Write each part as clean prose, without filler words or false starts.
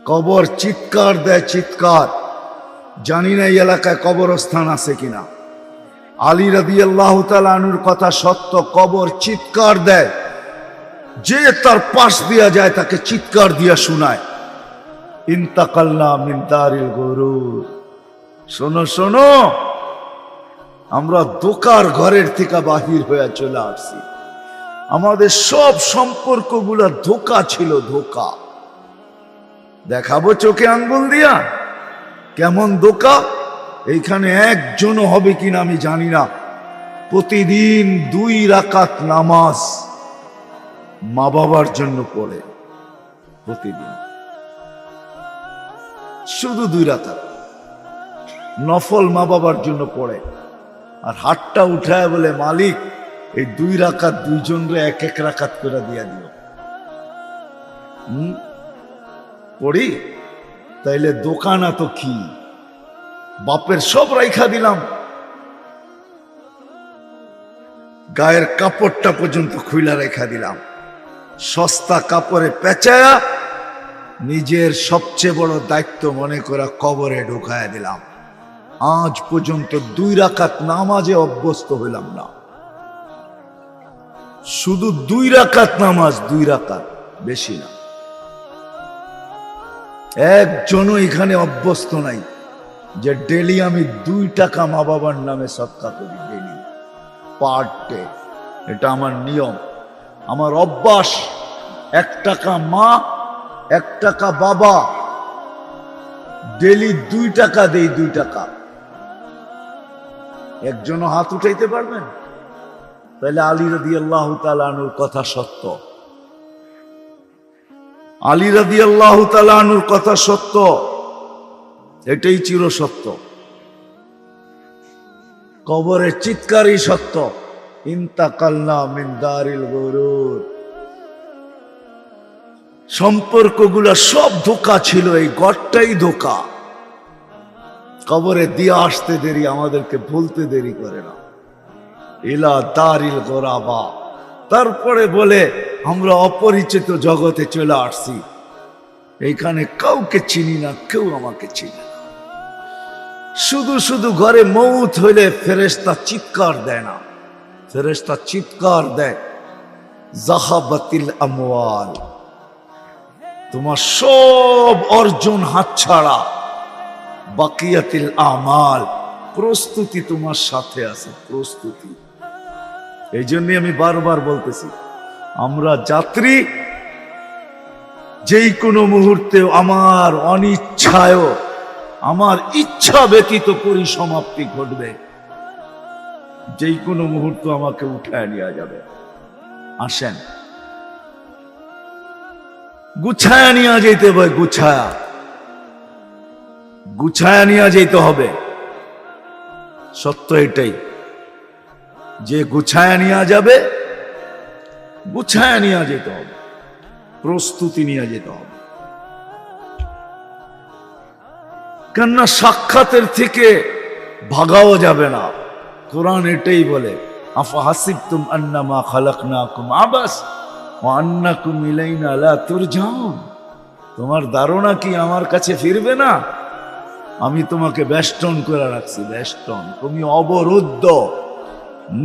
কবর চিৎকার দেয়, চিৎকার। জানি না এই এলাকায় কবরস্থান আছে কিনা। আলী রাদিয়াল্লাহু তাআলা আনহুর কথা সত্য, কবর চিৎকার দেয়, যে তার পাশ দিয়া যায় তাকে চিৎকার দিয়া শোনায়, ইন্তাকালনা মিন দারিল গুরুর। শোনো শোনো, আমরা ধোঁকার ঘরের থেকে বাহির হয়ে চলে আসছি। আমাদের সব সম্পর্কগুলো ধোঁকা ছিল, ধোঁকা। দেখাবো চোখে আঙ্গুল দিয়া কেমন ধোঁকা। এইখানে একজনও হবে কিনা আমি জানি না। প্রতিদিন 2 রাকাত নামাজ মা বাবার জন্য পড়ে, প্রতিদিন শুধু 2 রাকাত নফল মা বাবার জন্য পড়ে। আর হাতটা উঠায় বলে, মালিক এই 2 রাকাত দুইজনরে 1-1 রাকাত করে দিয়া দিও। পড়ি তাইলে দোকানা তো কি, বাপের সব রাইখা দিলাম, গায়ের কাপড়টা পর্যন্ত খুইলা রেখা দিলাম, সস্তা কাপড়ে পেঁচায়া নিজের সবচেয়ে বড় দায়িত্ব মনে করে কবরে ঢুকায়া দিলাম। আজ পর্যন্ত 2 রাকাত নামাজে অভ্যস্ত হইলাম না। শুধু 2 রাকাত নামাজ, 2 রাকাত, বেশি না। একজনও এখানে অভ্যস্ত নাই যে ডেলি আমি 2 টাকা মা বাবার নামে সদকা করি, ডেলি, পার ডে। এটা আমার নিয়ম, আমার অভ্যাস। 1 টাকা মা, 1 টাকা বাবা, ডেলি 2 টাকা দেই, 2 টাকা। একজনও হাত উঠাইতে পারবেন? তাহলে আলী রাদিয়াল্লাহু তাআলা আনহুর কথা সত্য। আলী রাদিয়াল্লাহু তাআলা আনহুর কথা সত্য, এটাই চির সত্য। কবরের চিৎকারই সত্য, ইন্তাকালনা মিন দারিল গুরুর। সম্পর্কগুলো সব ধোঁকা ছিল, এই ঘরটাই ধোঁকা। কবরে দিয়ে আসতে দেরি, আমাদেরকে বলতে দেরি করে না, ইলা দারিল গোরাবা। তারপরে বলে আমরা অপরিচিত জগতে চলে আসছি, এইখানে কাউকে চিনি না, কেউ আমাকে চিনি না। শুধু শুধু ঘরে মৌত হইলে ফেরেশতা চিৎকার দেয় না, ফেরেশতা চিৎকার দেয়, যাহাবাতিল আমওয়াল, তোমার সব অর্জন হাতছাড়া, বাকিয়াতিল আমাল, প্রস্তুতি তোমার সাথে আছে, প্রস্তুতি। এই জন্যই আমি বারবার বলতেছি, আমরা যাত্রী, যেই কোনো মুহূর্তে আমার অনিচ্ছায়, আমার ইচ্ছা ব্যতীত পরিসমাপ্তি ঘটবে। যেই কোনো মুহূর্ত আমাকে উঠায় নেওয়া যাবে। আসেন, গুছায়া নিয়ে যেতে হবে, গুছায়া, গুছায়া নিয়ে যেতে হবে। সত্য এটাই, যে গুছায়া নিয়ে যাবে, গুছায়া নিয়ে যেতে হবে, প্রস্তুতি নিয়ে যেতে হবে। কেননা সাক্ষাতের থেকে ভাগাও যাবে না। কোরআন এটাই বলে, আফা হাসিবতুম আন্নামা খালাকনাকুম আবাস ওয়া আন্নাকুম ইলাইনা লা তুরজাউন। তোমার ধারণা কি আমার কাছে ফিরবে না? আমি তোমাকে বেষ্টন করে রাখছি, বেষ্টন। তুমি অবরুদ্ধ,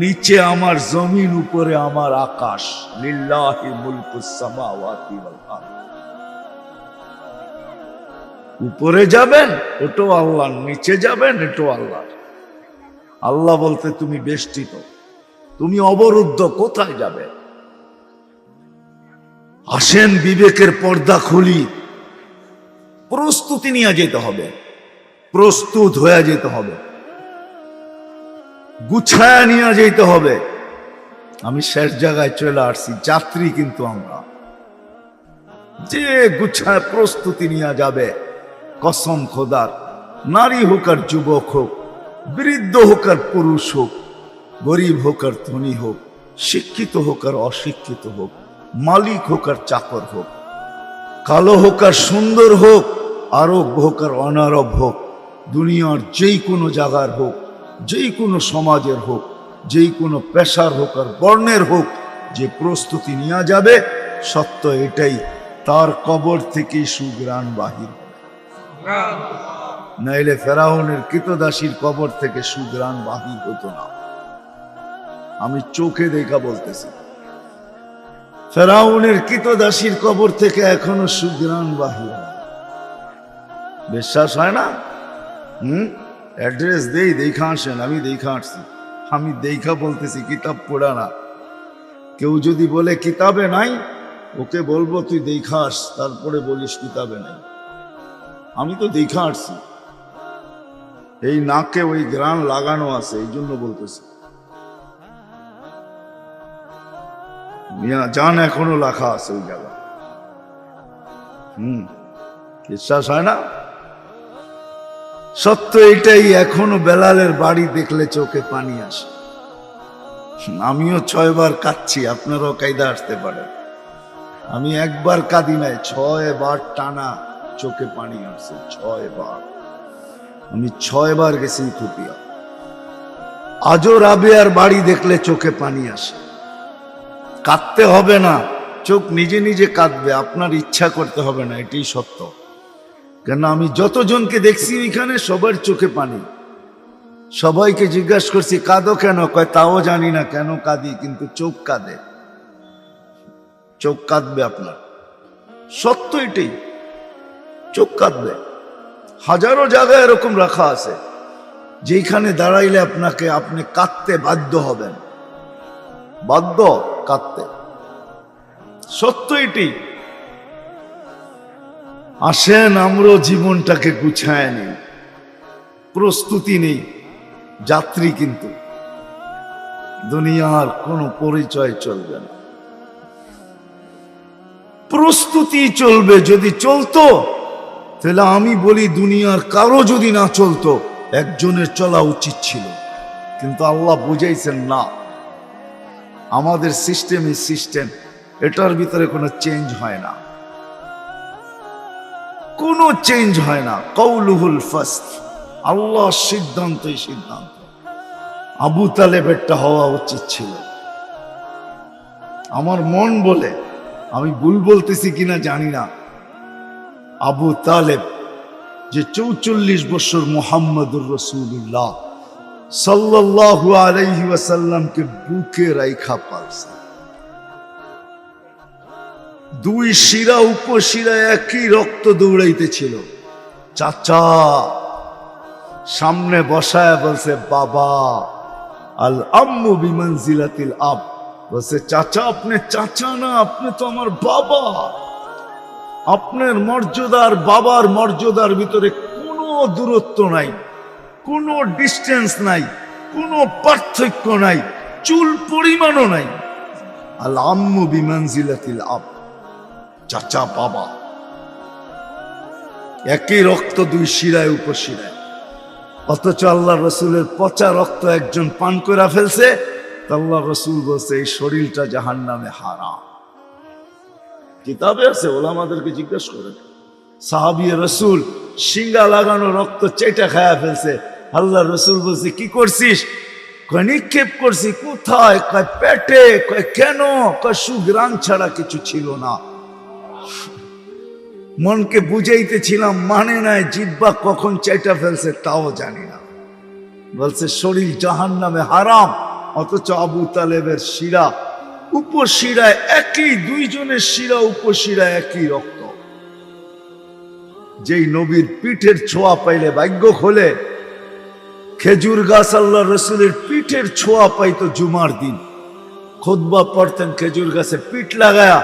নিচে আমার জমিন, উপরে আমার আকাশ। লিল্লাহি মুলকুস সামাওয়াতি ওয়াল আরদ। উপরে যাবেন ওটাও আল্লাহ, নিচে যাবেন এটাও আল্লাহ। আল্লাহ বলতে তুমি বেষ্টিত, তুমি অবরুদ্ধ, কোথায় যাবে? আসেন, বিবেকের পর্দা খুলি, প্রস্তুতি নিয়ে যেতে হবে, প্রস্তুত হয়ে যেতে হবে, গুছায়া নিয়ে যেতে হবে। আমি শেষ জায়গায় চলে আসছি, যাত্রী কিন্তু আমরা। যে গুছায় প্রস্তুতি নিয়ে যাবে, কসম খোদার, নারী হোক আর যুবক হোক, বৃদ্ধ হোক আর পুরুষ হোক, গরিব হোক আর ধনী হোক, শিক্ষিত হোক আর অশিক্ষিত হোক, মালিক হোক আর চাকর হোক, কালো হোক আর সুন্দর হোক, আরব হোক আর অনারব হোক, দুনিয়ার যেই কোনো জায়গার হোক, যেই কোনো সমাজের হোক, যেই কোনো পেশার হোক আর বর্ণের হোক, যে প্রস্তুতি নিয়ে যাবে, সত্য এটাই, তার কবর থেকে সুগ্রাণ বাহির হবে। নাইলে ফেরাউনের কৃতদাসীর কবর থেকে সুগ্রাণ বাহির হতো না। আমি চোখে দেখা বলতেছি, ফেরাউনের কৃতদাসীর কবর থেকে এখনো সুগ্রাণ বাহির হয়। বিশ্বাস হয় না? অ্যাড্রেস দেই, দেখা আসেন। আমি দেখা আসছি, আমি দেখা বলতেছি, কিতাব পড়া না। কেউ যদি বলে কিতাবে নাই, ওকে বলবো তুই দেখা আস, তারপরে বলিস কিতাবে নাই। আমি তো দেখা আসছি, এই নাকে ওই গ্রান লাগানো আছে, এই জন্য বলতেছি। জান এখনো লেখা আছে ওই জায়গা। বিশ্বাস হয় না? সত্য এটাই, এখনো বেলালের বাড়ি দেখলে চোখে পানি আসে। আমিও 6 বার কাঁদছি, আপনারাও কায়দা আসতে পারে। আমি একবার কাঁদি নাই, 6 বার টানা চোখে পানি আসছে। 6 বার। আমি 6 বার গেছি ইথিওপিয়া। আজও রাবেয়ার বাড়ি দেখলে চোখে পানি আসে। কাঁদতে হবে না, চোখ নিজে নিজে কাঁদবে, আপনার ইচ্ছা করতে হবে না, এটাই সত্য। কেন আমি যতজনকে দেখছি এখানে সবার চোখে পানি। সবাইকে জিজ্ঞাসা করছি কাঁদো কেন, কয় তাও জানি না কেন কাঁদি, কিন্তু চোখ কাঁদে। চোখ কাঁদবে আপনার, সত্য এটাই, চোখ কাঁদবে। হাজারো জায়গায় এরকম রাখা আছে যেখানে দাঁড়াইলে আপনি কাঁদতে বাধ্য হবেন, বাধ্য কাঁদতে। সত্য এটি। আসেন আমরা জীবনটাকে গুছায় নিই। প্রস্তুতি নেই, যাত্রী কিন্তু দুনিয়ার কোনো পরিচয় চলবে না, প্রস্তুতি চলবে। যদি চলতো তাহলে আমি বলি দুনিয়ার কারো যদি না চলতো, একজনের চলা উচিত ছিল। কিন্তু আল্লাহ বুঝাইছেন না, আমাদের সিস্টেমই সিস্টেম, এটার ভিতরে কোনো চেঞ্জ হয় না, কোনো চেঞ্জ হয় না। কওলুহুল ফাসল, আল্লাহর সিদ্ধান্তই সিদ্ধান্ত। আবু তালেবেরটা হওয়া উচিত ছিল। আমার মন বলে, আমি ভুল বলতেছি কিনা জানি না, আবু তালেব যে 44 বছর মুহাম্মদুর রাসূলুল্লাহ সাল্লাল্লাহু আলাইহি ওয়াসাল্লামকে বুকে রাইখা পালছে। 2 শিরা উপশিরা একই রক্ত দৌড়াইতেছিল। চাচা সামনে বসায় বলছে বাবা, আল আম্মু বিমানজিলাতিল আব। বলছে চাচা আপনি চাচা না, আপনি তো আমার বাবা। আপনার মর্যাদার বাবার মর্যাদার ভিতরে কোনো দূরত্ব নাই, কোনো ডিস্টেন্স নাই, কোনো পার্থক্য নাই, চুল পরিমাণও নাই। আল আম্মু বিমানজিলাতিল আব, চাচা বাবা একই রক্ত 2 শিরায় উপশিরায়। অথচ আল্লাহ রসুলের পচা রক্ত একজন পান করে ফেলছে, আল্লাহ রসুল বলছে এই শরীরটা জাহান্নামে হারাম। কিতাবে আছে, ওলামাদেরকে জিজ্ঞাসা করেন। সাহাবী রসুল শিঙ্গা লাগানো রক্ত চেটা খায়া ফেলছে। আল্লাহ রসুল বলছে কি করছিস? কয় নিক্ষেপ করছি। কোথায়? কয় পেটে। কয় কেন? কয় সুগ্রাণ ছাড়া কিছু ছিল না। মনকে বুঝাইতেছিলাম, মানে নাই, জিহ্বা কখন চেটা ফেলছে তাও জানি না। বলছে শরীর জাহান্নামে হারাম। অথচ আবু তালেবের শিরা উপশিরায় একই, 2 জনের শিরা উপশিরায় একই রক্ত। যেই নবীর পিঠের ছোঁয়া পাইলে ভাগ্য খোলে। খেজুর গাছ আল্লাহ রসুলের পিঠের ছোঁয়া পাইতো জুমার দিন। খুতবা পড়তেন খেজুর গাছে পিঠ লাগায়া।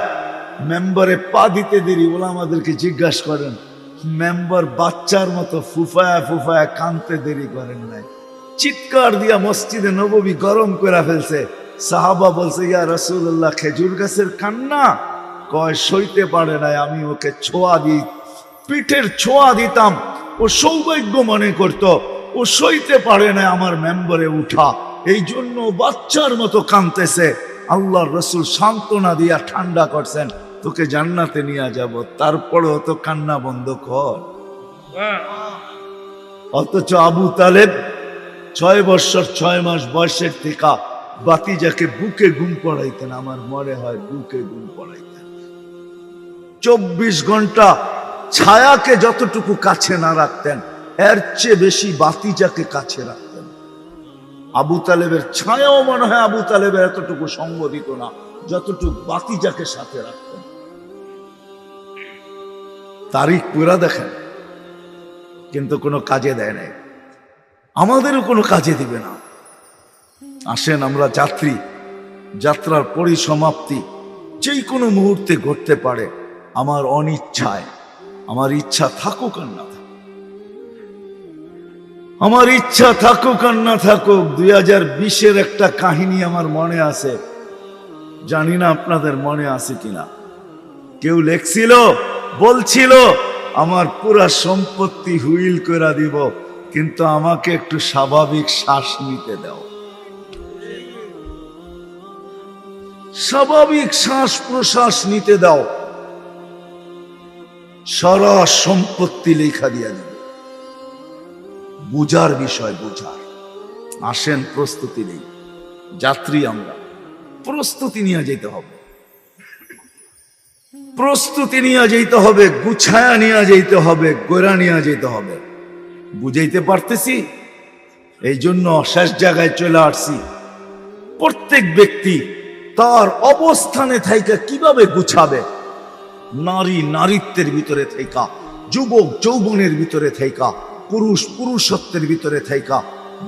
মেম্বারে পা দিতে দেরি, ওলামাদেরকে জিজ্ঞাসা করেন, মেম্বার বাচ্চার মতো ফুফায়া ফুফায়া কানতে দেরি করেন নাই। চিৎকার দিয়া মসজিদে নববী গরম করে ফেলছে। সাহাবা বলছে ইয়া রাসূলুল্লাহ খেজুর গাছের কান্না। কয় সইতে পারে নাই, আমি ওকে ছোঁয়া দিই, পিঠের ছোঁয়া দিতাম, ও সৌভাগ্য মনে করত। ও সইতে পারে না আমার মেম্বারে উঠা, এই জন্য বাচ্চার মতো কাঁদতেছে। আল্লাহর রসুল সান্ত্বনা দিয়া ঠান্ডা করছেন, তোকে জান্নাতে নিয়ে যাব, তারপরেও তো কান্না বন্ধ কর। অথচ আবু তালেব 6 বছর 6 মাস বয়সের থেকে বাতিজাকে বুকে ঘুম পড়াইতেন। আমার মনে হয় বুকে ঘুম পড়াইতেন। 24 ঘন্টা ছায়াকে যতটুকু কাছে না রাখতেন, এর চেয়ে বেশি বাতিজাকে কাছে রাখতেন। আবু তালেবের ছায়াও মনে হয় আবু তালেবের এতটুকু সঙ্গ দিত না, যতটুকু বাতিজাকে সাথে রাখতেন। তারিখ পুরা দেখেন, কিন্তু কোনো কাজে দেয় নাই, আমাদেরও কোনো কাজে দিবে না। আসেন আমরা যাত্রী, যাত্রার পরিসমাপ্তি যেই কোনো মুহূর্তে ঘটতে পারে। আমার অনিচ্ছায়, আমার ইচ্ছা থাকুক আর না থাকুক, আমার ইচ্ছা থাকুক আর না থাকুক। 2020-এর একটা কাহিনী আমার মনে আছে, জানি না আপনাদের মনে আছে কিনা। কেউ লেখছিল, বলছিল আমার পুরা সম্পত্তি হুইল করে দিব, কিন্তু আমাকে একটু স্বাভাবিক শ্বাস নিতে দাও, স্বাভাবিক শ্বাস প্রশ্বাস নিতে দাও, সারা সম্পত্তি লেখা দিয়ে দেবে। বুঝার বিষয়, বুঝার। আসেন, প্রস্তুতি নেই, যাত্রী আমরা, প্রস্তুতি নিয়ে যেতে হবে, প্রস্তুতি নিয়ে যেতে হবে, গুছায়া নিয়ে যেতে হবে, গোড়া নিয়ে যেতে হবে। বুঝাইতে পারতেছি? এই জন্য শেষ জায়গায় চলে আসছি। প্রত্যেক ব্যক্তি তার অবস্থানে থাইকা কিভাবে গুছাবে, নারী নারীত্বের ভিতরে থাইকা, যুবক যৌবনের ভিতরে থাইকা, পুরুষ পুরুষত্বের ভিতরে থাইকা,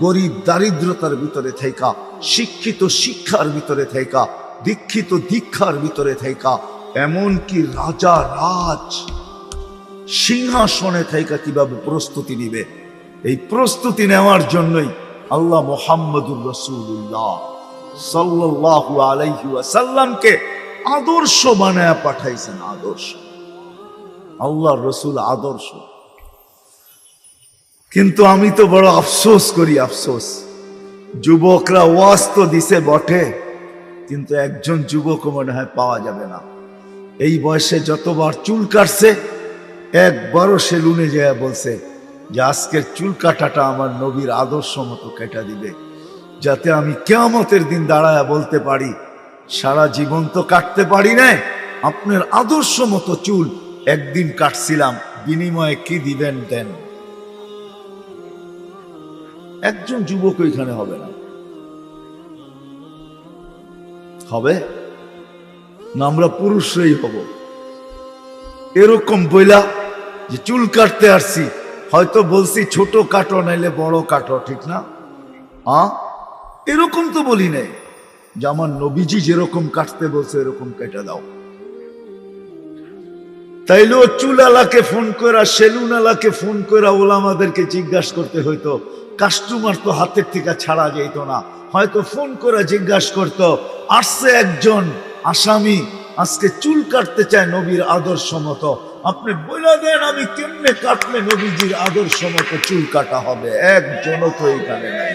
গরিব দারিদ্রতার ভিতরে থাইকা, শিক্ষিত শিক্ষার ভিতরে থাইকা, দীক্ষিত দীক্ষার ভিতরে থাইকা, এমনকি রাজা রাজ সিংহাসনে থাইকা কিভাবে প্রস্তুতি নিবে। এই প্রস্তুতি নেওয়ার জন্যই আল্লাহ মুহাম্মদুর রাসূলুল্লাহ সাল্লাল্লাহু আলাইহি ওয়াসাল্লামকে আদর্শ বানায়া পাঠাইছেন। আদর্শ, আল্লাহর রাসূল আদর্শ। কিন্তু আমি তো বড় আফসোস করি, আফসোস, যুবকরা ওয়াজ তো দিছে বটে, কিন্তু একজন যুবক মনে হয় পাওয়া যাবে না। এই বয়সে যতবার চুল কাটছে, একবারও সেলুনে যায় বলছে যে আজকের চুল কাটাটা আমার নবীর আদর্শ মতো কেটে দিবে, যাতে আমি কিয়ামতের দিন দাঁড়ায় বলতে পারি সারা জীবন তো কাটতে পারি না, আপনার আদর্শ মতো চুল একদিন কাটছিলাম, বিনিময়ে কি দিবেন দেন। একজন যুবক এখানে হবে না, হবে না আমরা পুরুষরাই হব। এরকম বইলা যে চুল কাটতে আসছি, হয়তো বলছি ছোট কাটো নাইলে বড় কাটো, ঠিক না? এরকম তো বলি নাই যে আমার নবীজি যেরকম কাটতে বলছে এরকম কেটে দাও। তাইলেও চুলালাকে ফোন করা, সেলুনালাকে ফোন করা, ওলামাদেরকে জিজ্ঞাসা করতে হইতো। কাস্টমার তো হাতের থেকে ছাড়া যেত না, হয়তো ফোন করে জিজ্ঞাসা করতো আসছে একজন আসামি আজকে চুল কাটতে চায় নবীর আদর্শ মতো, আপনি বলে দেন আমি কেমনে কাটলে নবীজির আদর্শ মতো চুল কাটা হবে। একজনও তো এখানে নাই।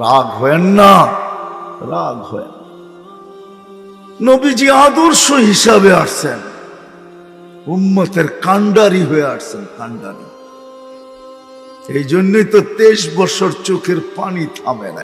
রাগ হয়েন না, রাগ হয়েন। নবীজি আদর্শ হিসাবে আসছেন, উম্মতের কান্ডারি হয়ে আসছেন, কান্ডারি। এই জন্যই তো 23 বছর চোখের পানি থামে না।